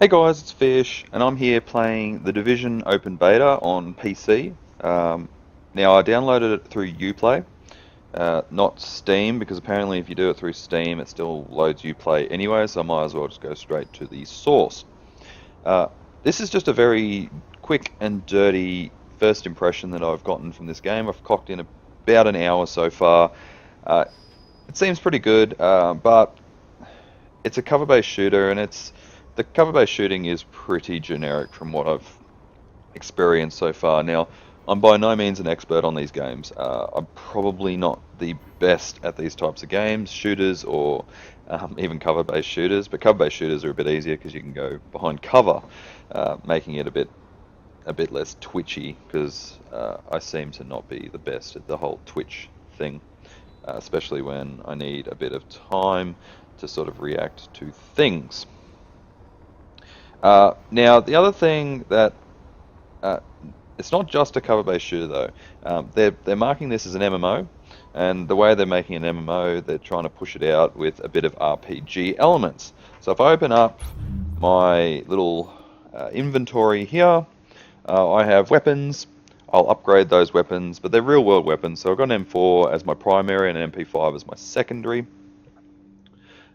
Hey guys, it's Fish, and I'm here playing The Division Open Beta on PC. Now, I downloaded it through Uplay, not Steam, because apparently if you do it through Steam, it still loads Uplay anyway, so I might as well just go straight to the source. Uh, this is just a very quick and dirty first impression that I've gotten from this game. I've clocked in about an hour so far. Uh, it seems pretty good, but it's a cover-based shooter, and the cover-based shooting is pretty generic from what I've experienced so far. Now, I'm by no means an expert on these games. I'm probably not the best at these types of games, shooters or even cover-based shooters. But cover-based shooters are a bit easier because you can go behind cover, making it a bit less twitchy. Because I seem to not be the best at the whole twitch thing, especially when I need a bit of time to sort of react to things. Now, the other thing that uh, it's not just a cover-based shooter though. They're marking this as an MMO, and the way they're making an MMO, they're trying to push it out with a bit of RPG elements. So if I open up my little inventory here, I have weapons. I'll upgrade those weapons, but they're real-world weapons. So I've got an M4 as my primary and an MP5 as my secondary.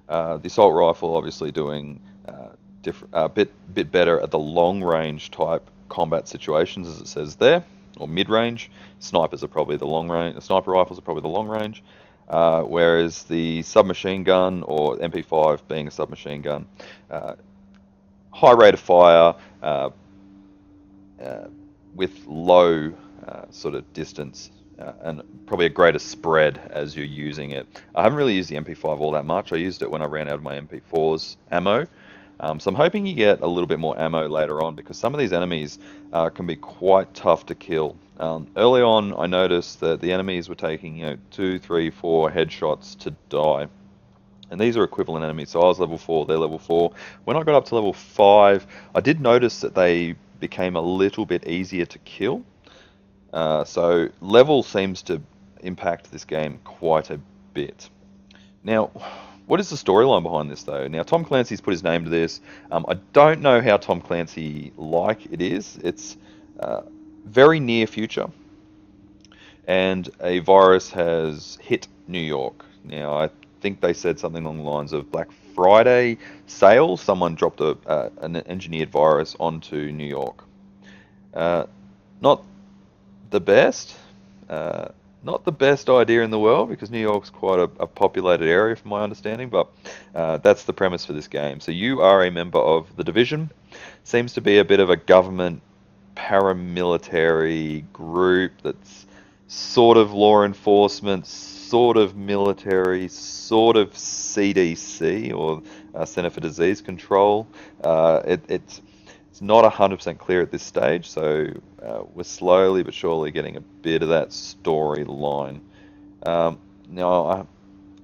The assault rifle, obviously, doing a bit better at the long range type combat situations, as it says there, or mid range. Snipers are probably the long range. Sniper rifles are probably the long range, whereas the submachine gun or MP5 being a submachine gun, high rate of fire uh, with low sort of distance. And probably a greater spread as you're using it. I haven't really used the MP5 all that much. I used it when I ran out of my MP4's ammo. So I'm hoping you get a little bit more ammo later on because some of these enemies can be quite tough to kill. Early on, I noticed that the enemies were taking, 2, 3, 4 headshots to die. And these are equivalent enemies. So I was level 4, they're level 4. When I got up to level 5, I did notice that they became a little bit easier to kill. So level seems to impact this game quite a bit. Now, what is the storyline behind this though? Now, Tom Clancy's put his name to this. I don't know how Tom Clancy like it is. It's very near future, and a virus has hit New York. Now, I think they said something along the lines of Black Friday sale. Someone dropped an engineered virus onto New York. Uh, not the best. Uh, Not the best idea in the world because New York's quite a populated area from my understanding, but that's the premise for this game. So you are a member of the Division. Seems to be a bit of a government paramilitary group that's sort of law enforcement, sort of military, sort of CDC or Center for Disease Control. It's not 100% clear at this stage, so we're slowly but surely getting a bit of that storyline. Now,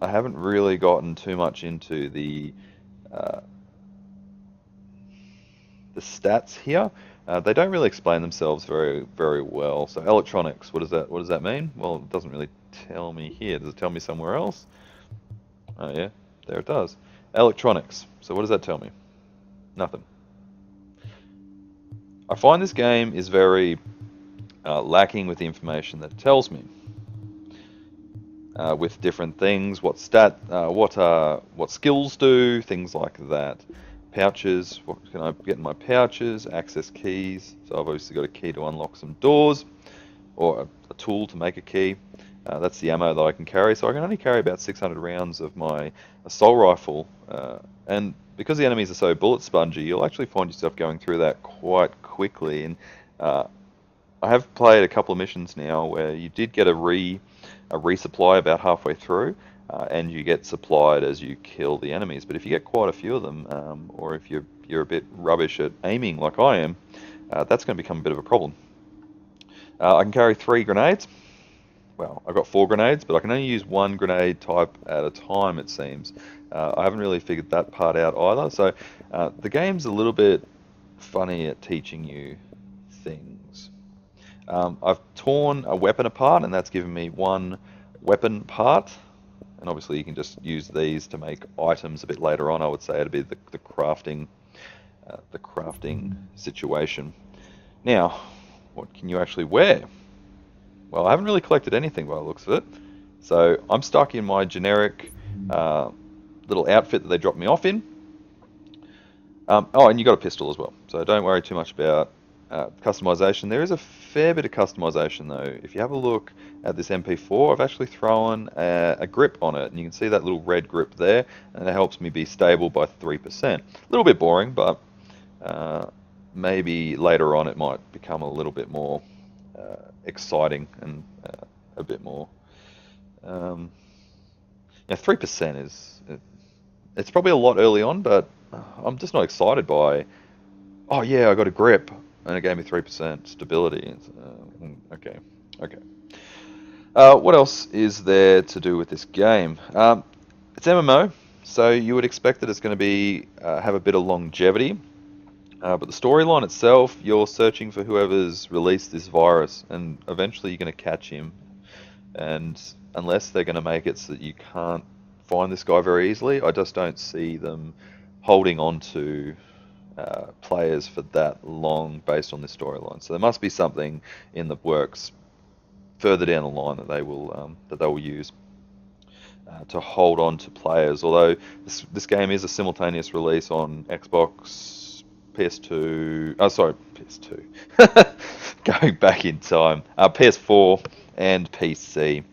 I haven't really gotten too much into uh, the stats here. They don't really explain themselves very well. So electronics, what does that mean? Well, it doesn't really tell me here. Does it tell me somewhere else? Oh yeah, there it does. Electronics. So what does that tell me? Nothing. I find this game is very lacking with the information that it tells me. With different things, what skills do, things like that. Pouches, what can I get in my pouches? Access keys. So I've obviously got a key to unlock some doors, or a tool to make a key. That's the ammo that I can carry. So I can only carry about 600 rounds of my assault rifle, and because the enemies are so bullet spongy, you'll actually find yourself going through that quite quickly. And uh, I have played a couple of missions now where you did get a resupply about halfway through, and you get supplied as you kill the enemies. But if you get quite a few of them, or if you're a bit rubbish at aiming like I am, that's going to become a bit of a problem. I can carry 3 grenades. Well, I've got 4 grenades, but I can only use 1 grenade type at a time, it seems. I haven't really figured that part out either. So the game's a little bit funny at teaching you things. I've torn a weapon apart, and that's given me 1 weapon part. And obviously you can just use these to make items a bit later on. I would say it'd be the crafting the crafting situation. Now, what can you actually wear? Well, I haven't really collected anything by the looks of it. So I'm stuck in my generic little outfit that they dropped me off in. Oh, and you got a pistol as well. So don't worry too much about customization. There is a fair bit of customization though. If you have a look at this MP4, I've actually thrown a grip on it, and you can see that little red grip there, and it helps me be stable by 3%. A little bit boring, but maybe later on it might become a little bit more exciting and a bit more. Yeah, 3% is it's probably a lot early on, but I'm just not excited by. Oh yeah, I got a grip, and it gave me 3% stability. Okay, okay. What else is there to do with this game? It's MMO, so you would expect that it's going to be have a bit of longevity. But the storyline itself, you're searching for whoever's released this virus, and eventually you're going to catch him. And unless they're going to make it so that you can't find this guy very easily, I just don't see them holding on to players for that long based on this storyline. So there must be something in the works further down the line that they will use to hold on to players. Although this game is a simultaneous release on Xbox, PS2. Oh, sorry, PS2. Going back in time, PS4 and PC.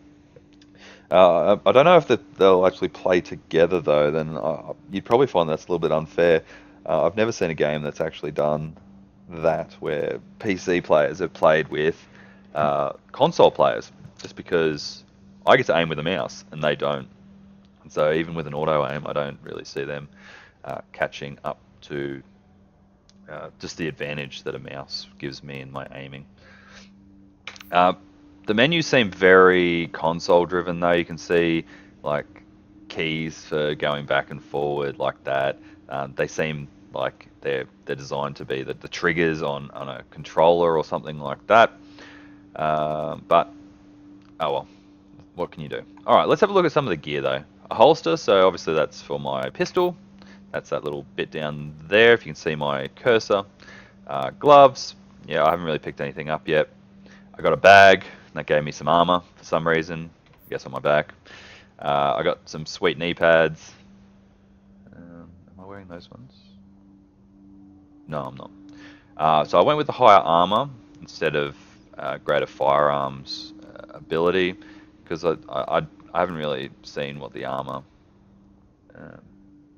I don't know if they'll actually play together though. Then you'd probably find that's a little bit unfair. I've never seen a game that's actually done that, where PC players have played with console players, just because I get to aim with a mouse and they don't. And so even with an auto aim, I don't really see them catching up to just the advantage that a mouse gives me in my aiming. The menus seem very console driven though. You can see like keys for going back and forward like that. They seem like they're designed to be the triggers on a controller or something like that. But oh well, what can you do? All right, let's have a look at some of the gear though. A holster, so obviously that's for my pistol. That's that little bit down there, if you can see my cursor. Gloves, yeah, I haven't really picked anything up yet. I got a bag, that gave me some armor for some reason, I guess on my back. I got some sweet knee pads. Am I wearing those ones? No, I'm not. So I went with the higher armor instead of greater firearms ability, because I haven't really seen what the armor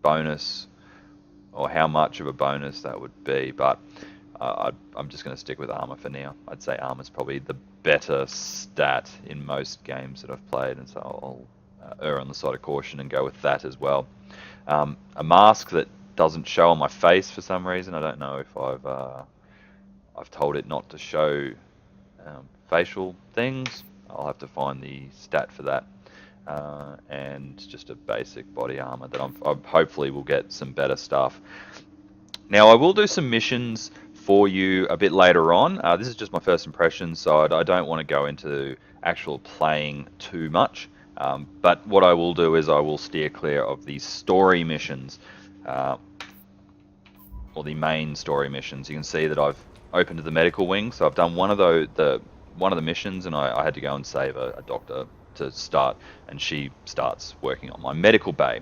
bonus or how much of a bonus that would be, but I'm just going to stick with armor for now. I'd say armor's probably the better stat in most games that I've played, and so I'll err on the side of caution and go with that as well. A mask that doesn't show on my face for some reason. I don't know if I've told it not to show facial things. I'll have to find the stat for that. And just a basic body armor that I hopefully will get some better stuff. Now I will do some missions for you a bit later on. This is just my first impression, so I don't want to go into actual playing too much. But what I will do is I will steer clear of the story missions, or the main story missions. You can see that I've opened to the medical wing, so I've done one of the missions, and I had to go and save a doctor to start, and she starts working on my medical bay.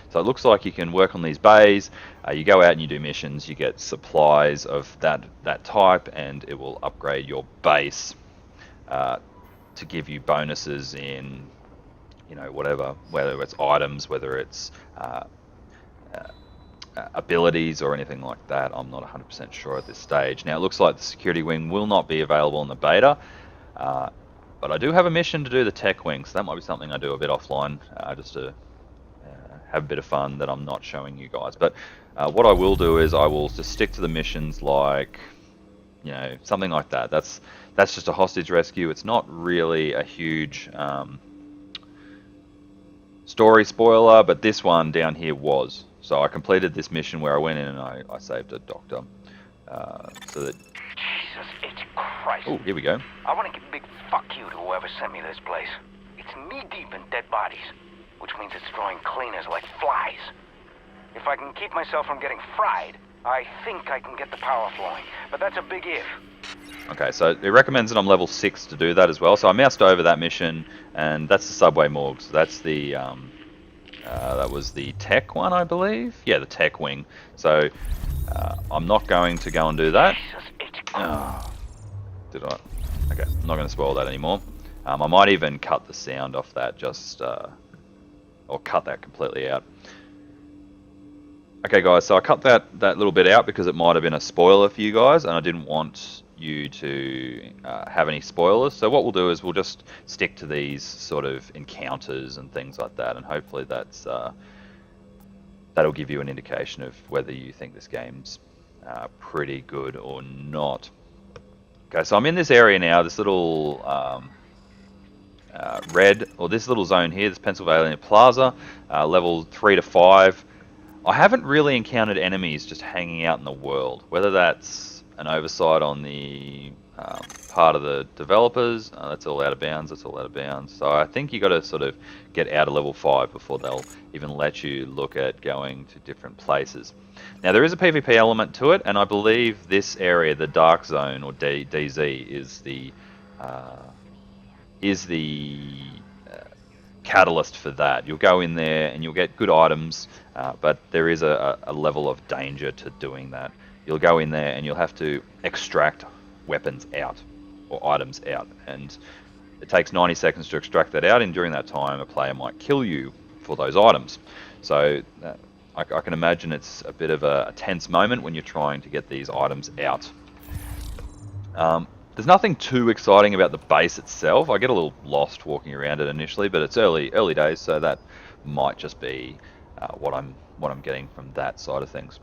So it looks like you can work on these bays. You go out and you do missions, you get supplies of that type, and it will upgrade your base to give you bonuses in, whatever, whether it's items, whether it's abilities or anything like that. I'm not 100% sure at this stage. Now it looks like the security wing will not be available in the beta, but I do have a mission to do the tech wing, so that might be something I do a bit offline, just to have a bit of fun that I'm not showing you guys. But what I will do is I will just stick to the missions, like, something like that. That's just a hostage rescue. It's not really a huge story spoiler, but this one down here was. So I completed this mission where I went in and I saved a doctor. So that... Jesus, it's Christ. Oh, here we go. I want to give a big fuck you to whoever sent me this place. It's knee-deep in dead bodies, which means it's drawing cleaners like flies. If I can keep myself from getting fried, I think I can get the power flowing, but that's a big if. Okay, so it recommends that I'm level 6 to do that as well. So I moused over that mission, and that's the subway morgue. So that's the that was the tech one, I believe. Yeah, the tech wing. So I'm not going to go and do that. Jesus, it's cool. Oh, did I? Okay, I'm not going to spoil that anymore. I might even cut the sound off that, just or cut that completely out. Okay, guys. So I cut that little bit out because it might have been a spoiler for you guys, and I didn't want you to have any spoilers. So what we'll do is we'll just stick to these sort of encounters and things like that, and hopefully that'll give you an indication of whether you think this game's pretty good or not. Okay, so I'm in this area now, this little this little zone here, this Pennsylvania Plaza, level 3 to 5. I haven't really encountered enemies just hanging out in the world, whether that's an oversight on the part of the developers. That's all out of bounds, So I think you got to sort of get out of level 5 before they'll even let you look at going to different places. Now there is a PvP element to it, and I believe this area, the Dark Zone, or DZ, is the catalyst for that. You'll go in there and you'll get good items, but there is a level of danger to doing that. You'll go in there and you'll have to extract weapons out, or items out, and it takes 90 seconds to extract that out, and during that time a player might kill you for those items. So I can imagine it's a bit of a tense moment when you're trying to get these items out. There's nothing too exciting about the base itself. I get a little lost walking around it initially, but it's early days, so that might just be what I'm getting from that side of things.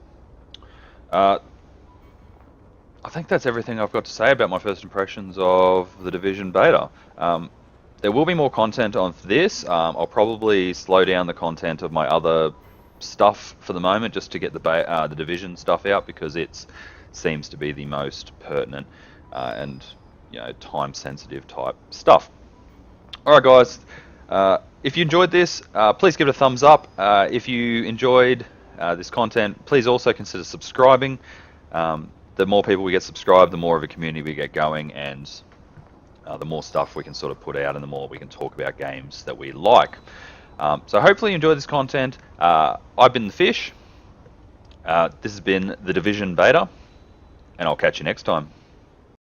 I think that's everything I've got to say about my first impressions of the Division beta. There will be more content on this. I'll probably slow down the content of my other stuff for the moment, just to get the Division stuff out, because it seems to be the most pertinent and time-sensitive type stuff. All right, guys. If you enjoyed this, please give it a thumbs up. If you enjoyed this content, please also consider subscribing. The more people we get subscribed, the more of a community we get going, and the more stuff we can sort of put out, and the more we can talk about games that we like. So hopefully you enjoyed this content. I've been the Fish. This has been the Division beta, and I'll catch you next time.